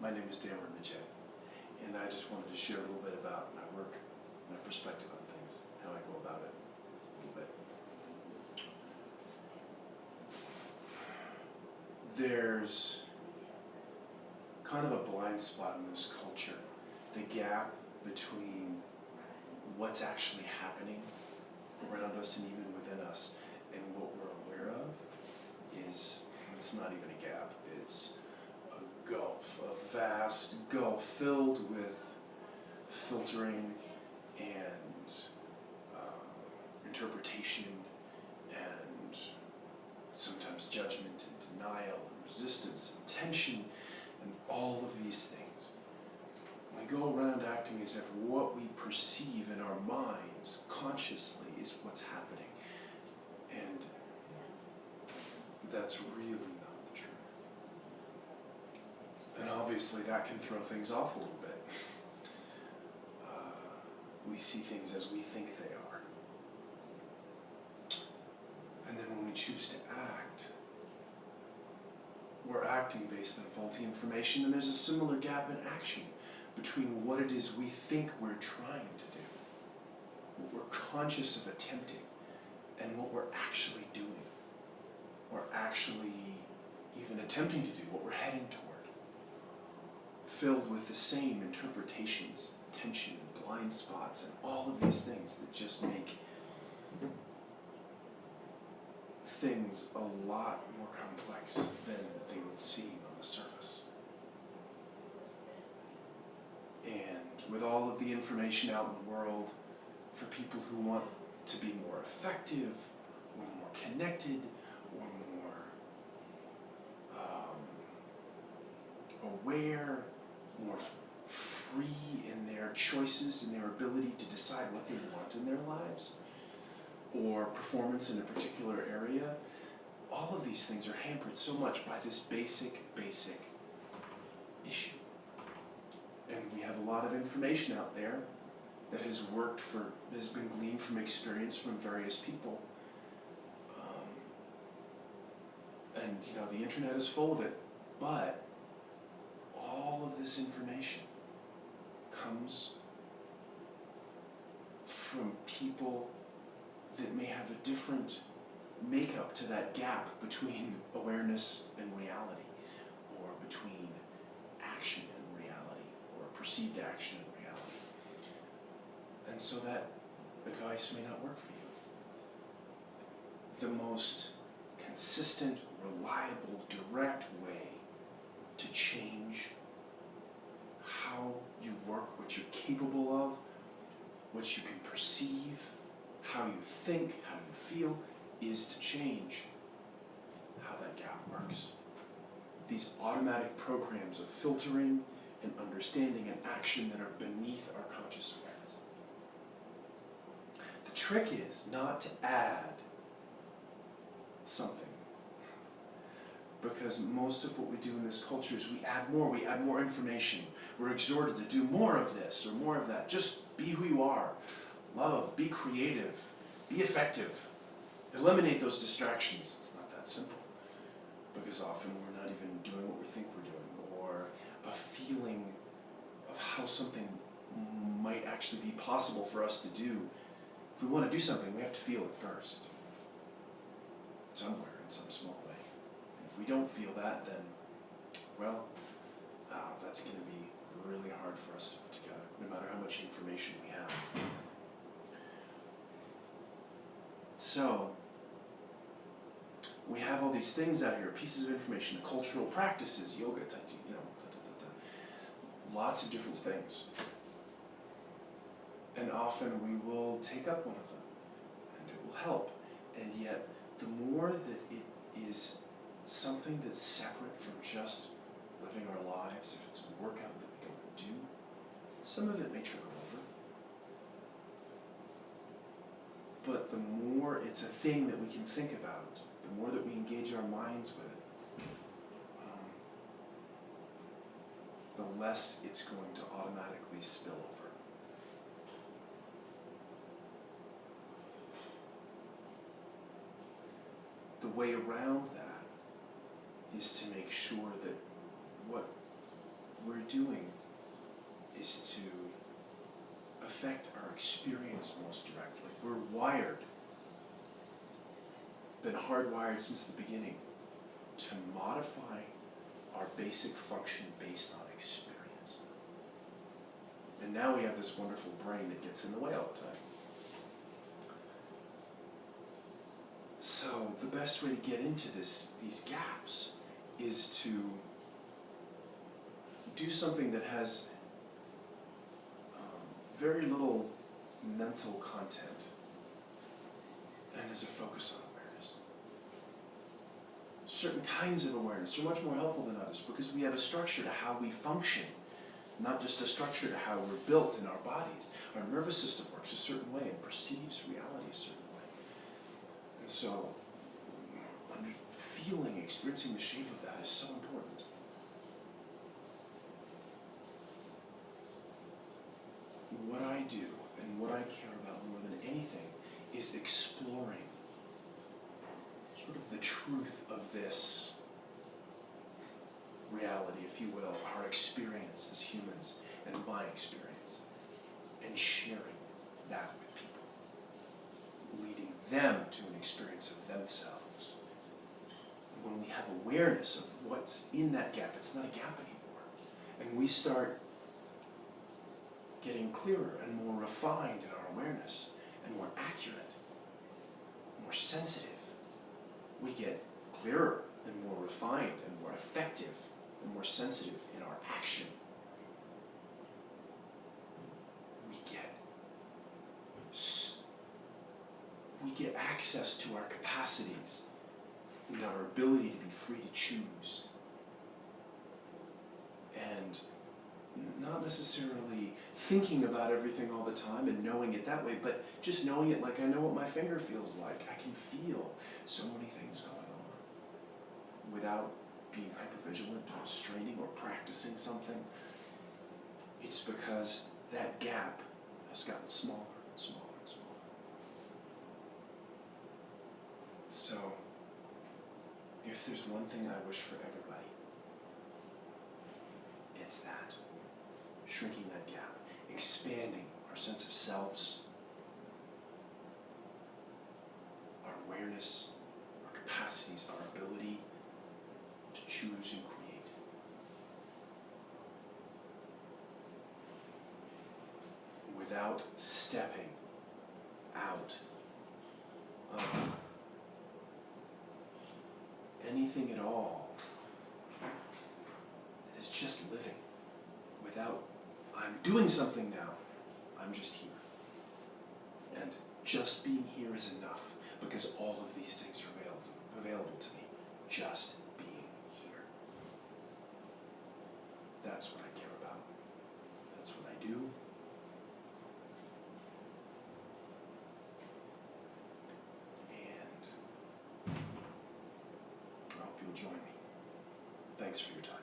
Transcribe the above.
My name is Damer Mijay, and I just wanted to share a little bit about my work, my perspective on things, how I go about it a little bit. There's kind of a blind spot in this culture, the gap between what's actually happening around us and even within us and what we're aware of it's not even a gap, it's a gulf, a vast gulf filled with filtering and interpretation and sometimes judgment and denial and resistance and tension and all of these things. We go around acting as if what we perceive in our minds consciously is what's happening. And that's really not the truth. And obviously that can throw things off a little bit. We see things as we think they are. And then when we choose to act, we're acting based on faulty information, and there's a similar gap in action between what it is we think we're trying to do, what we're conscious of attempting, and what we're actually doing, or actually even attempting to do, what we're heading toward, filled with the same interpretations, tension, and blind spots, and all of these things that just make things a lot more complex than they would seem on the surface. And with all of the information out in the world, for people who want to be more effective, or more connected, or more aware, more free in their choices and their ability to decide what they want in their lives, or performance in a particular area, all of these things are hampered so much by this basic issue. And we have a lot of information out there that has been gleaned from experience from various people. And the internet is full of it, but all of this information comes from people that may have a different makeup to that gap between awareness and reality, or between action and reality, or perceived action and reality. And so that advice may not work for you. The most consistent, reliable, direct way to change how you work, what you're capable of, what you can perceive, how you think, how you feel, is to change how that gap works. These automatic programs of filtering and understanding and action that are beneath our conscious awareness. The trick is not to add something. Because most of what we do in this culture is we add more information. We're exhorted to do more of this or more of that. Just be who you are. Love, be creative, be effective. Eliminate those distractions. It's not that simple. Because often we're not even doing what we think we're doing, or a feeling of how something might actually be possible for us to do. If we want to do something, we have to feel it first. Somewhere, in some small way. And if we don't feel that, then, well, that's going to be really hard for us to put together, no matter how much information we have. So, we have all these things out here, pieces of information, cultural practices, yoga, tai chi, lots of different things. And often we will take up one of them, and it will help. And yet, the more that it is something that's separate from just living our lives, if it's a workout that we go and do, some of it may trickle over. But the more it's a thing that we can think about, the more that we engage our minds with it, the less it's going to automatically spill over. The way around that is to make sure that what we're doing is to affect our experience most directly. We're wired, been hardwired since the beginning, to modify our basic function based on experience. And now we have this wonderful brain that gets in the way all the time. So the best way to get into these gaps is to do something that has very little mental content and is a focus on awareness. Certain kinds of awareness are much more helpful than others because we have a structure to how we function, not just a structure to how we're built in our bodies. Our nervous system works a certain way and perceives reality a certain way. And so, feeling, experiencing the shape of that is so important. What I do and what I care about more than anything is exploring sort of the truth of this reality, if you will, our experience as humans and my experience, and sharing that with people, leading them to an experience of themselves. And when we have awareness of what's in that gap, it's not a gap anymore, and we start getting clearer and more refined in our awareness and more accurate, more sensitive, we get clearer and more refined and more effective and more sensitive in our action. We get access to our capacities and our ability to be free to choose. And not necessarily thinking about everything all the time and knowing it that way, but just knowing it like I know what my finger feels like. I can feel so many things going on without being hypervigilant or straining or practicing something. It's because that gap has gotten smaller and smaller and smaller. So, if there's one thing I wish for everybody, it's that. Shrinking that gap, expanding our sense of selves, our awareness, our capacities, our ability to choose and create. Without stepping out of anything at all that is just living, without I'm doing something now, I'm just here. And just being here is enough because all of these things are available to me. Just being here. That's what I care about. That's what I do. And I hope you'll join me. Thanks for your time.